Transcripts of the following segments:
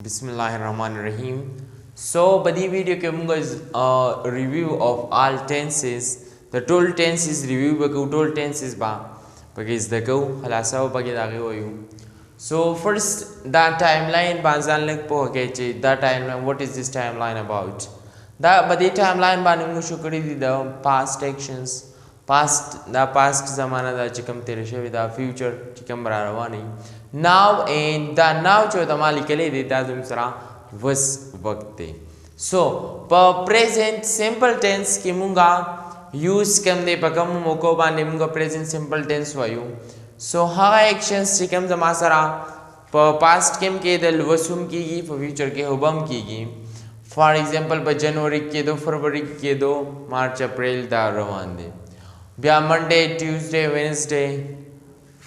Bismillahirrahmanirrahim. So, badi video ke munga is a review of all tenses. The total tenses review baku total tenses ba. Because the go halasa bagi dagi wayu. So first the timeline banzan leg po keche the timeline. What is this timeline about? The badi timeline ba nungu shukri di the past actions. Past zamana da chikam tere shevi da future chikam barawani. Now and the now cho tamali kele de da dumsara was वक्त so per present simple tense ki munga use kam de pakam moko ba ne munga present simple tense wayu so ha actions chikam zamasara per past kem ke dal wasum kigi for future ke hobam kigi for example per January ke do February ke do March April da rawan de bya Monday Tuesday Wednesday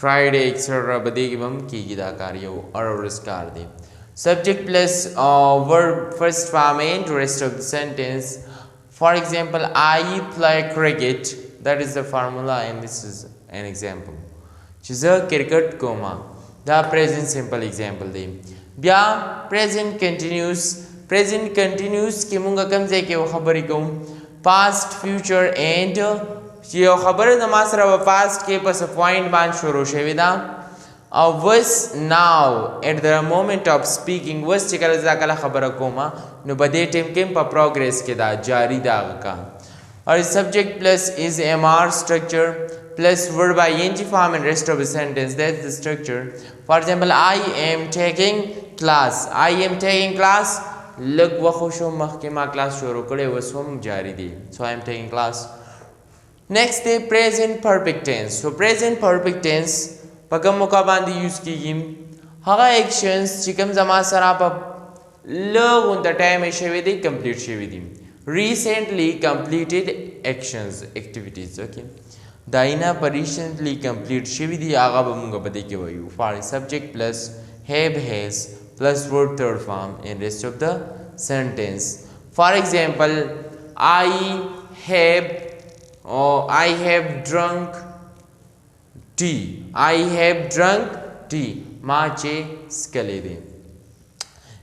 Friday etc. bade ki bam kigi da karyo or iskar de subject plus verb first form and rest of the sentence. For example, I play cricket. That is the formula and this is an example. She's a cricket comma. The present simple example de. Bya present continuous. Present continuous ki munga kam je ke khabari ko past future and ye khabar namasra past ke pas point ban shuru shevida was now at the moment of speaking was chikala zakala khabara koma no bade time kem pa progress ke da jari da ka or subject plus is mr structure plus verb ing form and rest of the sentence. That's the structure. For example, I am taking class. I am taking class lag wa khushu mahkama class shuru kare wasum jari di so I am taking class. Next the present perfect tense. So present perfect tense pakam muka bandi use kigi haga actions chikam zama sara pa log on the time shevidi complete shevidi recently completed actions activities. Okay, daina par recently complete shevidi aga bamunga bade ke vayu for subject plus have has plus verb third form and rest of the sentence. For example, I have drunk tea. I have drunk tea. Mache skalede.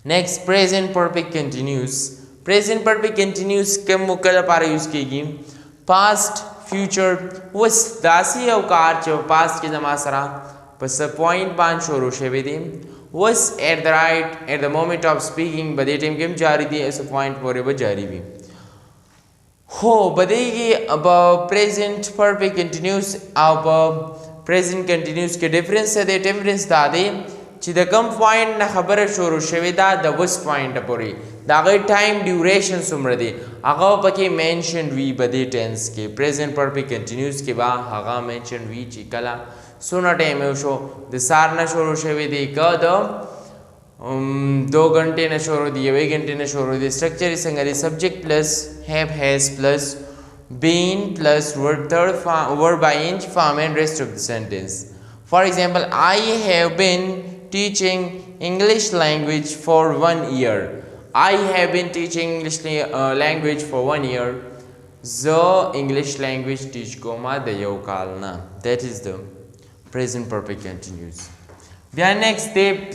Next, present perfect continuous. Present perfect continuous kam mukalla para use kigi past future was dasi aukar cho past ke jama sara pas point ban shuru shevedi was at the right at the moment of speaking bade time kem jari di as a point pore ba jari bi ho badegi अब present perfect continuous अब present continuous के difference से दे difference दादे चिदा कम point ना खबर शोरू शवेदा the was point अपोरी दागे time duration सुमरदे आगा पके mentioned we बदे tense के present perfect continuous के बा आगा mentioned we चिकला सोना time है उशो the सार ना शोरू शवेदे का द 2 घंटे ना शोरू दिए 1 घंटे ना शोरू दिए structure इसंगरे subject plus have has plus been plus verb ing form and rest of the sentence. For example, I have been teaching English language for 1 year. I have been teaching English language for 1 year. The English language teach koma the yokalna. That is the present perfect continuous. Then next the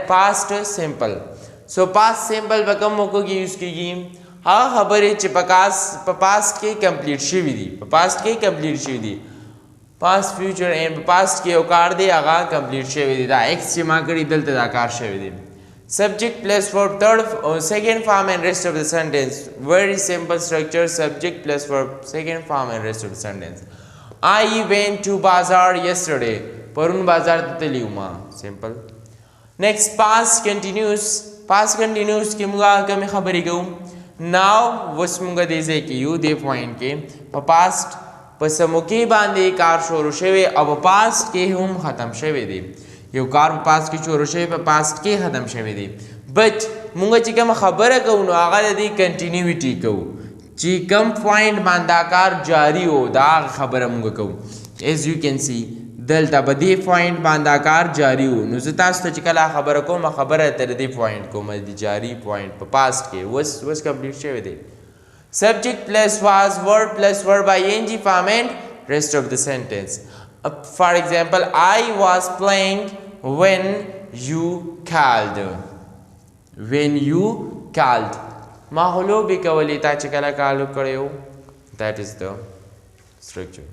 past simple. So past simple bakam moko ki use ki ha khabare ch past ke complete shividi past ke complete shividi past future and past ke okar de aga complete shividi da x chima kari dal ta akar shividi subject plus verb third second form and rest of the sentence. Very simple structure. Subject plus verb second form and rest of the sentence. I went to bazaar yesterday. Parun bazaar teliuma. Simple. Next, past continuous. Past continuous ki muga kami khabari gau now was munga deze ki you de point ke past pasamuki bande kar shuru sheve ab past ke hum khatam sheve de yo kar past ki shuru sheve past ke khatam sheve de but munga chikam khabara ko no aga de continuity ko chikam point banda kar jari ho da khabara munga ko as you can see دلتا بدی پوینٹ بانداکار جاری ہو نو زتاس ته چکلا خبره کوم خبره تر دی پوینٹ کوم دی جاری پوینٹ په پاست کې was complete شوی دی subject plus was verb plus verb ing form and rest of the sentence. For example, I was playing when you called. when you called ما هلو بکولی تا چې کله کال کړو. That is the structure.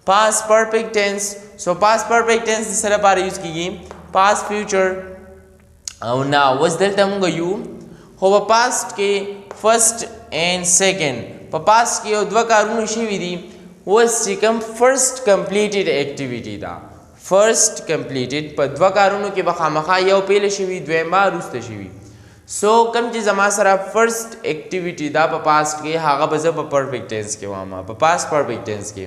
Past perfect tense. So past perfect tense د سره لپاره یوز کیږي past future او now وس دلته موږ یو خو په past کې first and second په past کې یو دوه کارونه شوي دي وس چې کوم first completed activity دا first completed په دوه کارونو کې به خامخا یو پیل شوي دویم به وروسته شوي. سو کوم چې زما سره فرست اکټیویټي دا په پاست کې هغه به زه په پرفیکټ ټینس کې وایم په پاست پرفیکټ ټینس کې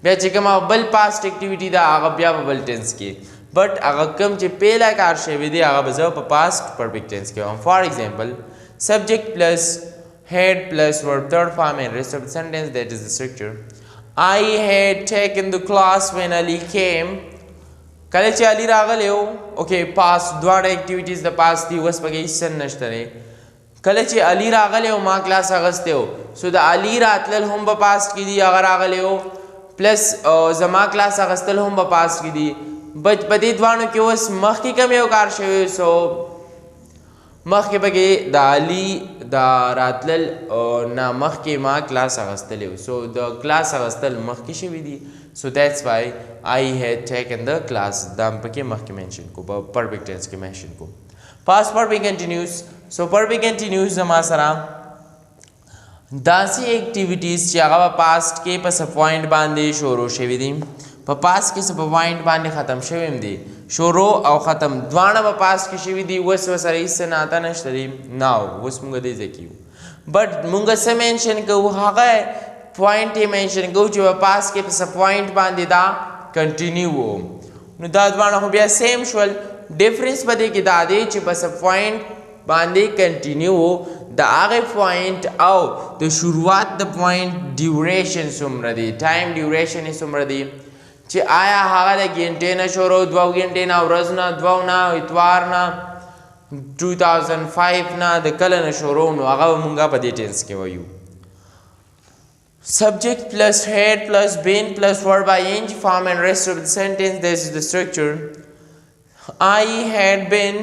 بیا چې کوم بل پاست اکټیویټي دا هغه بیا په بل ټینس کې بٹ هغه کوم چې پیله کار شوی دی هغه به زه په پاست پرفیکټ ټینس کې وایم. فار ایگزامپل subject plus had plus verb third form and rest of the sentence that is the structure. I had taken the class when Ali came. کله چې علی راغلی و اوکې پاس دواړه اکټیویټیز د پاس دي اوس پکې هیڅ نشته دی. کله چې علی راغلی و ما کلاس اخیستی و سو د علی راتلل هم په پاس کې دي هغه راغلی و پلس زما کلاس اخیستل هم په پاس کې دي بچ په دې دواړو کې اوس مخکې کوم یو کار شوی سو مخکې پکې د علی د راتلل نه مخکې ما کلاس اخیستلی و سو د کلاس اخیستل مخکې شوي دي. So that's why I had taken the class. دا پکې مخکې mention کو په perfect tense کې mention کو. Past perfect continuous. So perfect continuous زما سره داسې activities چې هغه په past کې په څه point باندې شروع شوي دي په past کې څه په point باندې ختم شوي هم دي شروع او ختم دواړه په past کې شوي دي اوس ورسره هېڅ ناته نشته دی. now اوس موږ دې ځای کې یو بټ موږ څه mention کوو هغه پوینټ یې منشن کوو چې په پاس کې په څه پوینټ باندې دا کنټینیو و نو دا دواړه خو بیا سیم شول ډفرنس په دې کې دا دی چې په څه پوینټ باندې کنټینیو و د هغې پوینټ او د شروعات د پوینټ ډیوریشن څومره دی ټایم ډیوریشن یې څومره دی چې آیا هغه د ګنټې نه شروع دوه ګنټې نه ورځ نه دوه نه اتوار نه 2005 نه د کله نه شروع نو هغه به مونږ په دې ټینس کې وایو. Subject plus had plus been plus verb ing form and rest of the sentence. This is the structure. I had been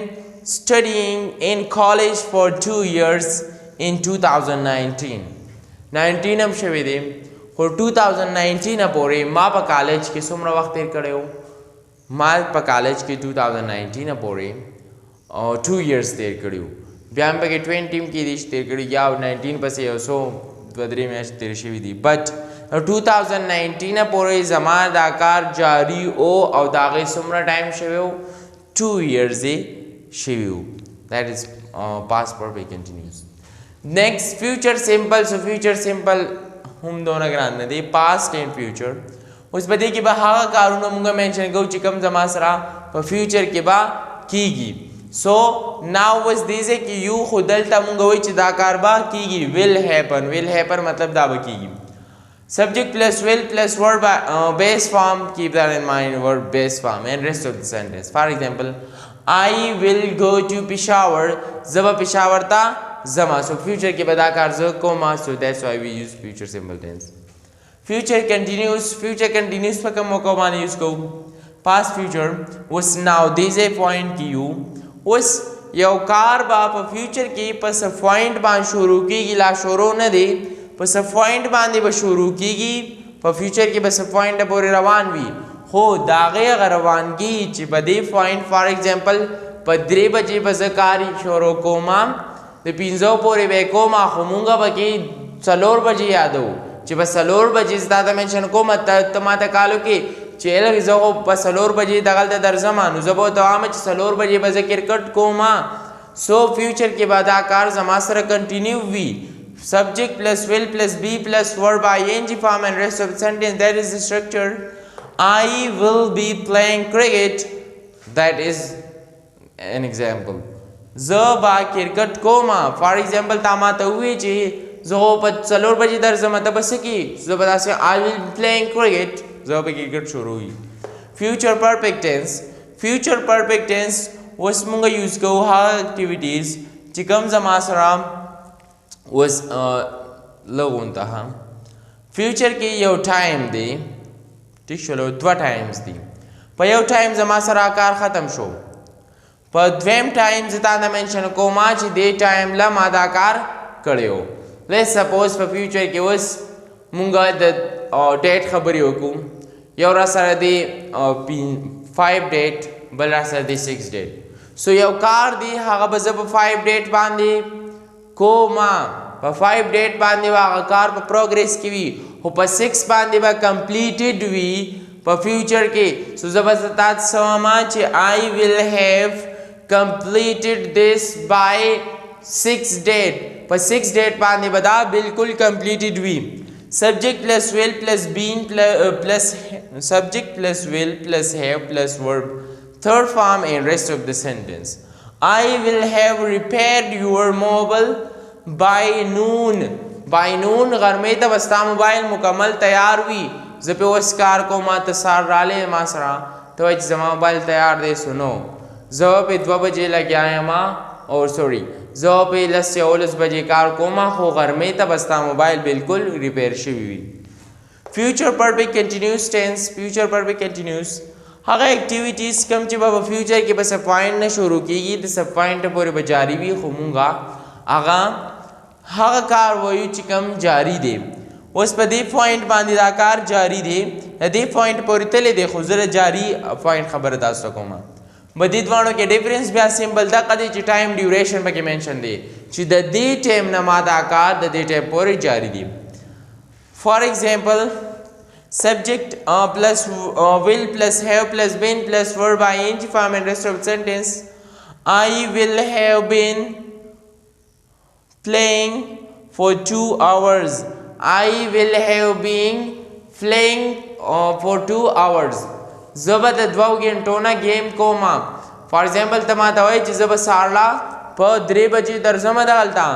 studying in college for 2 years in 2019. 19 هم شوی دی خو 2019 پورې ما په کالج کې څومره وخت تیر کړی و ما په کالج کې 2019 پورې 2 years تیر کړی و بیا هم پکې 20 کې دي تیر کړي یا 19 پسې یو څو دوه درې میاشتې تېرې شوي دي بټ 2019 پورې زما دا کار جاري او د هغې څومره ټایم شوی و 2 years یې شوي و. That is past perfect continuous. Next future simple. So future simple هم دونه ګران نه دی past and future. اوس په دې کې به هغه کارونه موږ منشن کوو چې کوم زما سره په فیوچر کې به کیږي. So now was these कि you خو دلته مونږ وایو چې دا کار به کیږي will happen مطلب دا به کیږي. subject plus will plus verb base form keep that in mind verb base form and rest of the sentence. For example I will go to Peshawar زه به پېښور ته ځمه so future کې به دا کار زه کوم so that's why we use future simple tense. future continuous په کوم موقع باندې یوز کوو past future was now this a point کې یو اوس یو کار به په فیوچر کې په څه پوینټ باندې شروع کېږي لا شروع نه دی په څه پوینټ باندې به شروع کېږي په فیوچر کې به څه پوینټ پورې روان وي خو د هغې هغه روانګي چې په دې پوینټ فار ایگزامپل په 3 بجې به زه کار شروع کوم د 5 پورې به یې کوم خو مونږ به کې 4 بجې یادو چې په 4 بجې زه تا منشن کوم ته ماته کالو کې چې لږ زه خو په 4 بجې دغلته درځم نو زه به ورته وایم چې 4 بجې به زه کرکټ کوم سو فیوچر کې به دا کار زما سره کنټینیو وي. subject plus will plus be plus verb ing form and rest of the sentence. That is the structure. I will be playing cricket. That is an example. زه به کرکټ کوم فار ایگزامپل تا ماته ووایي چې زه خو په 4 بجې درځم ته به څه کړي زه به داسې I will be playing cricket زه به کرکټ شروع وي. future perfect tense اوس مونږ یوز کوو هغه اکټیویټیز چې کوم زما سره اوس لغونته فیوچر کې یو ټایم دی ټیک شولو 2 ټایمز دي په یو ټایم زما سره کار ختم شو په دویم ټایم زه تا ته منشن کوم چې دې ټایم له ما دا کار کړی و. لیټس سپوز په فیوچر کې اوس مونږ د ډیټ خبرې وکړو. یو را سره دی 5 ډیټ بل را سره دی 6 ډیټ. سو یو کار دی هغه به زه په 5 ډیټ باندې کوما په 5 ډیټ باندې هغه کار په پروګرس کې وي خو په 6 باندې به کمپلیټډ وي په فیوچر کې. سو زه به تا ته سواما چې I will have completed this by 6 date. په 6 date باندې به دا بالکل completed وي. Subject plus will plus been plus subject plus will plus have plus verb third form and rest of the sentence. I will have repaired your mobile by noon. by noon غرمې ته بستا موبایل مکمل تیار وي. زه په اوس کار کوم ته سار رالی ما سره ته وایي چې زما موبایل تیار دی. سنو زه په 2 بجې لګیا یم او سوري زه په 11 بجې کار کوم خو غرمې ته بستا موبایل بالکل ریپیر شوی وي. فیوچر پرفیکٹ کنټینیوس ټینس فیوچر پرفیکٹ کنټینیوس هغه اکټیویټیز کوم چې په فیوچر کې بس پوینټ نه شروع کیږي د سب پوینټ پورې به جاری وي خو مونږه هغه کار وایو چې کوم جاری دی. اوس په دې پوینټ باندې دا کار جاری دی د دې پوینټ پورې تللی دی خو زه جاری پوینټ خبره تاسو ته کوم. په دې دواړو کې ډیفرنس بیا سمبل دغه دی چې ټایم ډیوریشن پکې منشن دی چې د دې ټایم نه ما دا کار د دې ټایم پورې جاری دی. فار ایگزامپل subject plus will plus have plus been plus verb ing form and rest of the sentence. I will have been playing for 2 hours. I will have been playing for 2 hours. زبا د 2 غنټو نه گیم کوم. فار ایگزامپل ته ما ته وایي چې زبا سارلا په 3 بجې درځم دلته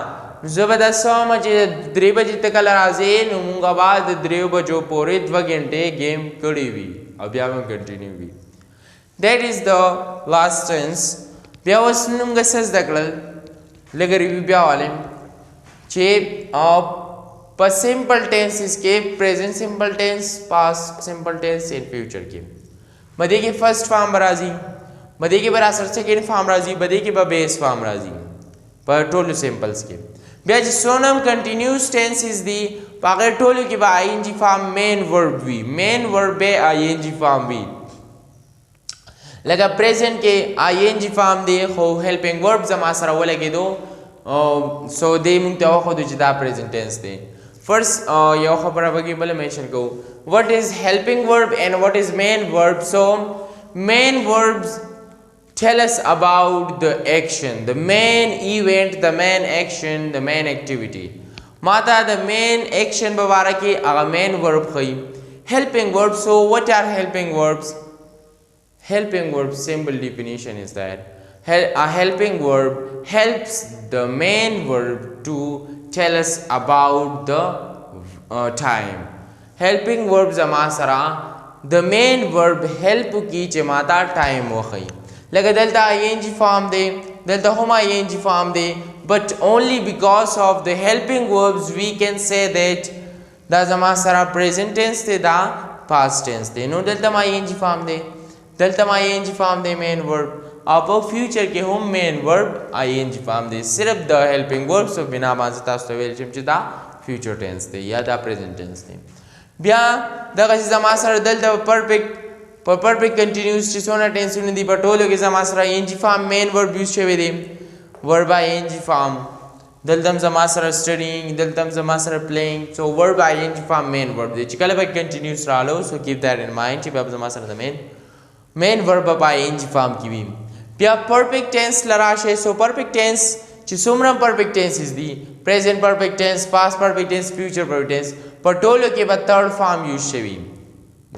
زبا د سوم چې 3 بجې ته کله راځي نو مونږه بعد 3 بجو پورې 2 غنټې گیم کړی وي او بیا هم کنټینیو وي. That is the last tense. بیا اوس موږ څه زده کړل لږ ریویو بیا والیم چې په سمپل ټینسز کې پریزنٹ سمپل ټینس پاسٹ سمپل ټینس ان فیوچر کې بده کې فرست فارم راځي بده کې بر اثر سیکنډ فارم راځي بده کې به بیس فارم راځي په ټولو سمپلز کې. بیا چې سونم کنټینیوس ټینس از دی پاګه ټولو کې به آی ان جی فارم مین ورب وی مین ورب به آی ان جی فارم وی. لکه پریزنٹ کې آی ان جی فارم دی خو هیلپینګ ورب زما سره ولګیدو سو دې مونږ ته خو د جدا پریزنٹ ټینس دی. فرست یو خبره بګي بل منشن کو what is helping verb and what is main verb. So main verbs tell us about the action, the main event, the main action, the main activity. Mata the main action babara ki aga main verb khai. Helping verbs, so what are helping verbs? Helping verb simple definition is that a helping verb helps the main verb to tell us about the time. Helping verb zama sara the main verb help ki che mata time wo khai. Like delta ing form de delta homa ing form de but only because of the helping verbs we can say that da zama sara present tense de da past tense de. No delta ma ing form de main verb अब फ्यूचर के हम main verb ing form दे सिर्फ the helping verb सो बिना बांस तास तो वेल चिम चिदा future tense दे या द प्रेजेंट टेंस दे. बया द गस जमा सर दल द परफेक्ट कंटीन्यूअस चिसोना टेंस ने दी बटोलो के जमा sir ing form main verb use छे दे वर्ब ing फॉर्म दल दम जमा सर स्टडीइंग दल दम जमा सर playing so verb ing form main verb दे चिकल बाय कंटीन्यूअस रालो so keep that in mind कि बाब जमा सर द मेन वर्ब बाय ing फॉर्म की भी. बया परफेक्ट टेंस लराशे so perfect tense چې څومره perfect tenses دي present perfect tense past perfect tense future perfect tense په ټولو کې به third form use شوی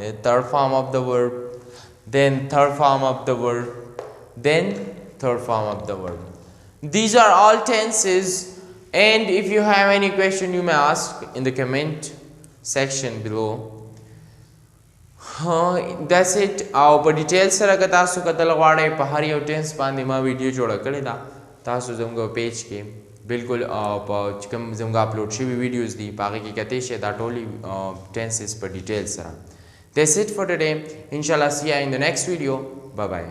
the third form of the verb then third form of the verb then third form of the verb. These are all tenses and if you have any question you may ask in the comment section below. That's it. او په ډیټیل سره که تاسو کتل غواړئ په هر یو ټینس باندې ما ویډیو جوړه کړې ده تاسو زموږ پیج کې بالکل په کوم زموږ اپلوډ شوي ویډیوز دي په هغې کې کتلی شئ دا ټولې ټینسز په ډیټیل سره. That's it for today. Inshallah see you in the next video. Bye bye.